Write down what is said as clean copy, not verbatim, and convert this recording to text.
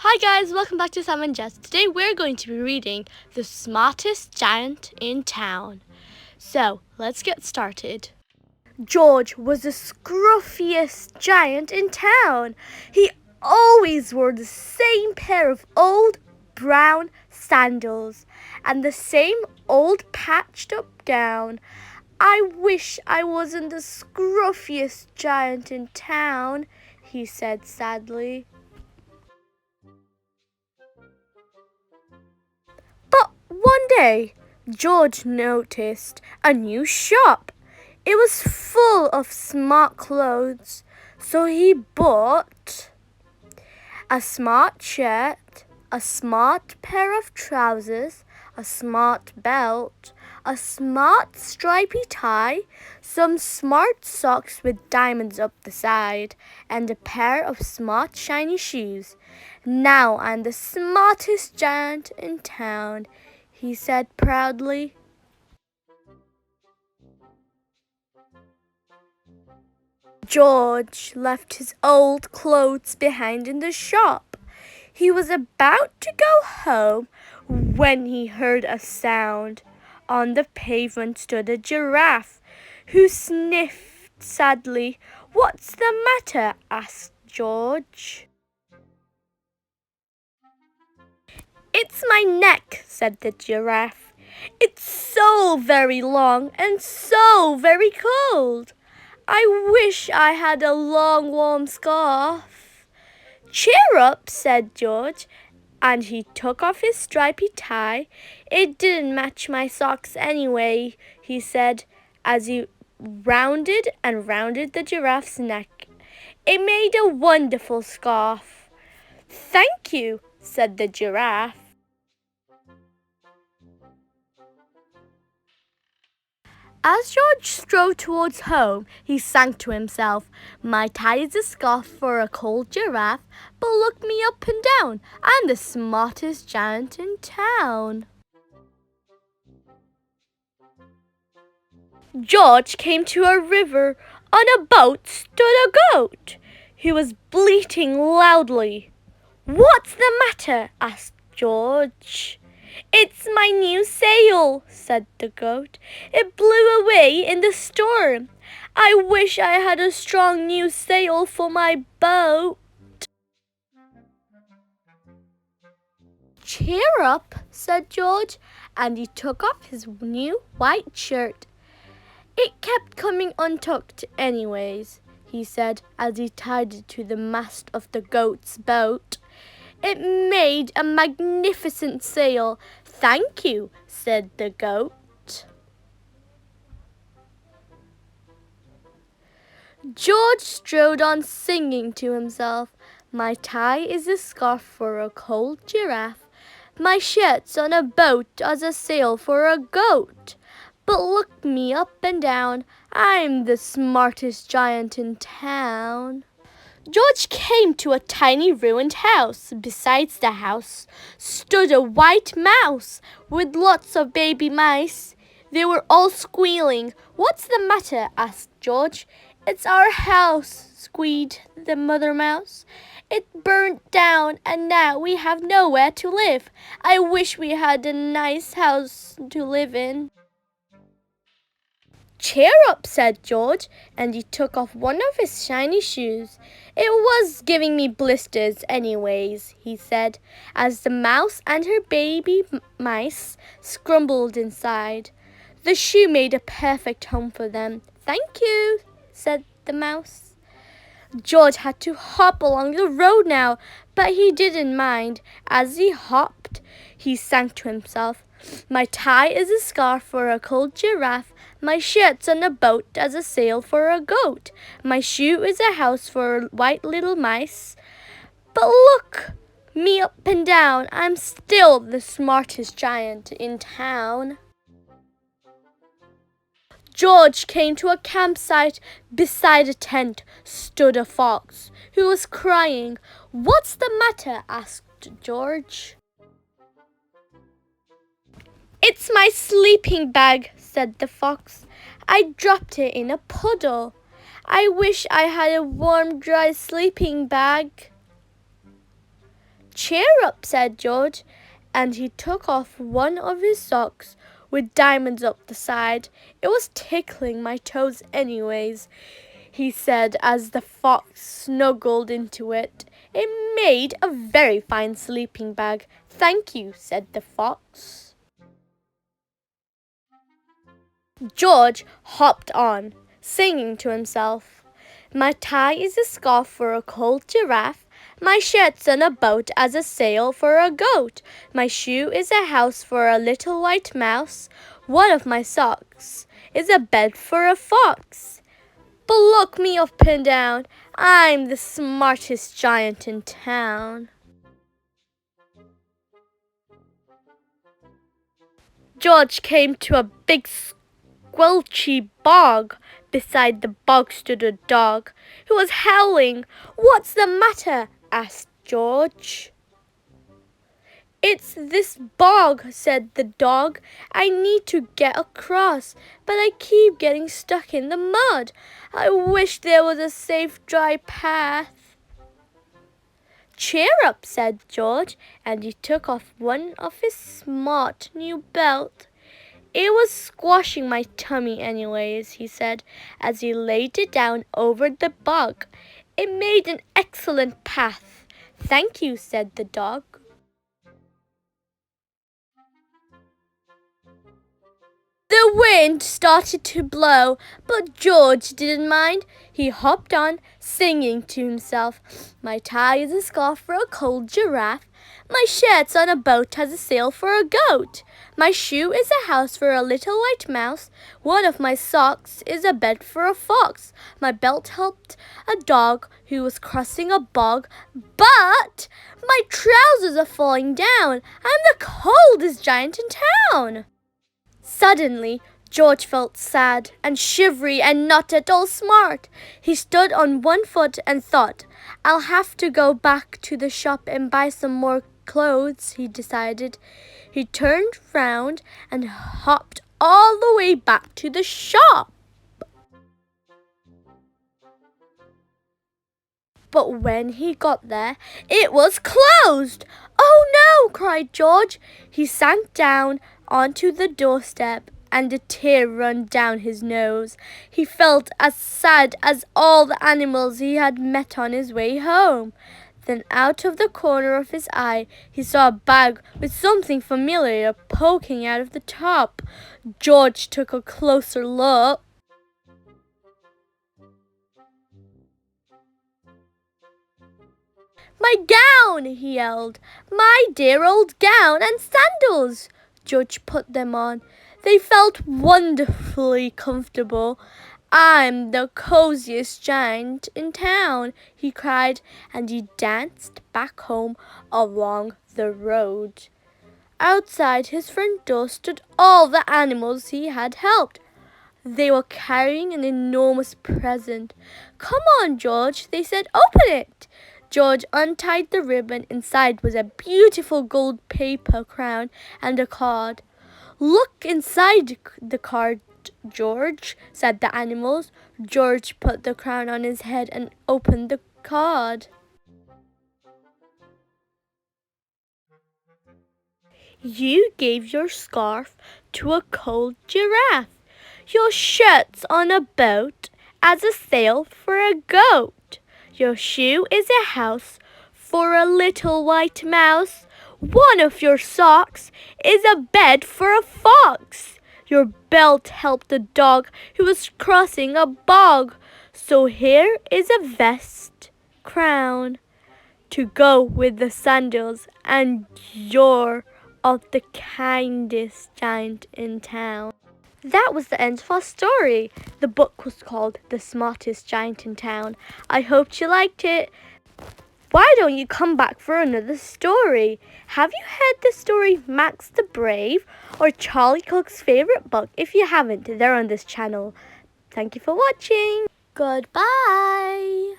Hi guys, welcome back to Sam and Jess. Today we're going to be reading The Smartest Giant in Town. So, let's get started. George was the scruffiest giant in town. He always wore the same pair of old brown sandals and the same old patched up gown. I wish I wasn't the scruffiest giant in town, he said sadly. But one day, George noticed a new shop. It was full of smart clothes, so he bought a smart shirt, a smart pair of trousers, a smart belt, a smart stripy tie, some smart socks with diamonds up the side, and a pair of smart shiny shoes. Now I'm the smartest giant in town, he said proudly. George left his old clothes behind in the shop. He was about to go home when he heard a sound. On the pavement stood a giraffe, who sniffed sadly. "What's the matter?" asked George. "It's my neck," said the giraffe. "It's so very long and so very cold. I wish I had a long warm scarf." "Cheer up," said George, and he took off his stripy tie. "It didn't match my socks anyway," he said, as he rounded and rounded the giraffe's neck. "It made a wonderful scarf." "Thank you," said the giraffe. As George strode towards home, he sang to himself, "My tie is a scarf for a cold giraffe, but look me up and down, I'm the smartest giant in town." George came to a river. On a boat stood a goat, who was bleating loudly. "What's the matter?" asked George. "It's my new sail," said the goat. "It blew away in the storm. I wish I had a strong new sail for my boat." "Cheer up," said George, and he took off his new white shirt. "It kept coming untucked anyways," he said, as he tied it to the mast of the goat's boat. "It made a magnificent sail." "Thank you," said the goat. George strode on singing to himself, "My tie is a scarf for a cold giraffe. My shirt's on a boat as a sail for a goat. But look me up and down, I'm the smartest giant in town." George came to a tiny ruined house. Beside the house stood a white mouse with lots of baby mice. They were all squealing. "What's the matter?" asked George. "It's our house," squeaked the mother mouse. "It burnt down and now we have nowhere to live. I wish we had a nice house to live in." "Cheer up," said George, and he took off one of his shiny shoes. "It was giving me blisters anyways," he said, as the mouse and her baby mice scrambled inside. The shoe made a perfect home for them. "Thank you," said the mouse. George had to hop along the road now, but he didn't mind. As he hopped, he sang to himself, "My tie is a scarf for a cold giraffe. My shirt's on a boat as a sail for a goat. My shoe is a house for white little mice. But look me up and down, I'm still the smartest giant in town." George came to a campsite. Beside a tent stood a fox, who was crying. "What's the matter?" asked George. "It's my sleeping bag," said the fox. "I dropped it in a puddle. I wish I had a warm, dry sleeping bag." Cheer up, said George, and he took off one of his socks with diamonds up the side. It was tickling my toes anyways, he said as the fox snuggled into it. It made a very fine sleeping bag. Thank you, said the fox. George hopped on, singing to himself. My tie is a scarf for a cold giraffe. My shirt's on a boat as a sail for a goat. My shoe is a house for a little white mouse. One of my socks is a bed for a fox. But look me up and down, I'm the smartest giant in town. George came to a big squelchy bog. Beside the bog stood a dog who was howling. What's the matter? Asked George. It's this bog, said the dog. I need to get across, but I keep getting stuck in the mud. I wish there was a safe, dry path. Cheer up, said George, and he took off one of his smart new belt. It was squashing my tummy anyways, he said, as he laid it down over the bog. It made an excellent path. Thank you, said the dog. The wind started to blow, but George didn't mind. He hopped on, singing to himself. My tie is a scarf for a cold giraffe. My shirt's on a boat has a sail for a goat. My shoe is a house for a little white mouse. One of my socks is a bed for a fox. My belt helped a dog who was crossing a bog. But my trousers are falling down. I'm the coldest giant in town. Suddenly, George felt sad and shivery and not at all smart. He stood on one foot and thought, I'll have to go back to the shop and buy some more clothes, he decided. He turned round and hopped all the way back to the shop. But when he got there, it was closed. Oh no, cried George. He sank down onto the doorstep and a tear ran down his nose. He felt as sad as all the animals he had met on his way home. Then out of the corner of his eye, he saw a bag with something familiar poking out of the top. George took a closer look. My gown, he yelled. My dear old gown and sandals. George put them on. They felt wonderfully comfortable. I'm the coziest giant in town, he cried, and he danced back home along the road. Outside his front door stood all the animals he had helped. They were carrying an enormous present. Come on, George, they said, open it. George untied the ribbon. Inside was a beautiful gold paper crown and a card. Look inside the card, George, said the animals. George put the crown on his head and opened the card. You gave your scarf to a cold giraffe. Your shirt's on a boat as a sail for a goat. Your shoe is a house for a little white mouse. One of your socks is a bed for a fox. Your belt helped the dog who was crossing a bog. So here is a vest crown to go with the sandals, and you're of the kindest giant in town. That was the end of our story. The book was called The Smartest Giant in Town. I hope you liked it. Why don't you come back for another story? Have you heard the story Max the Brave or Charlie Cook's favorite book? If you haven't, they're on this channel. Thank you for watching. Goodbye.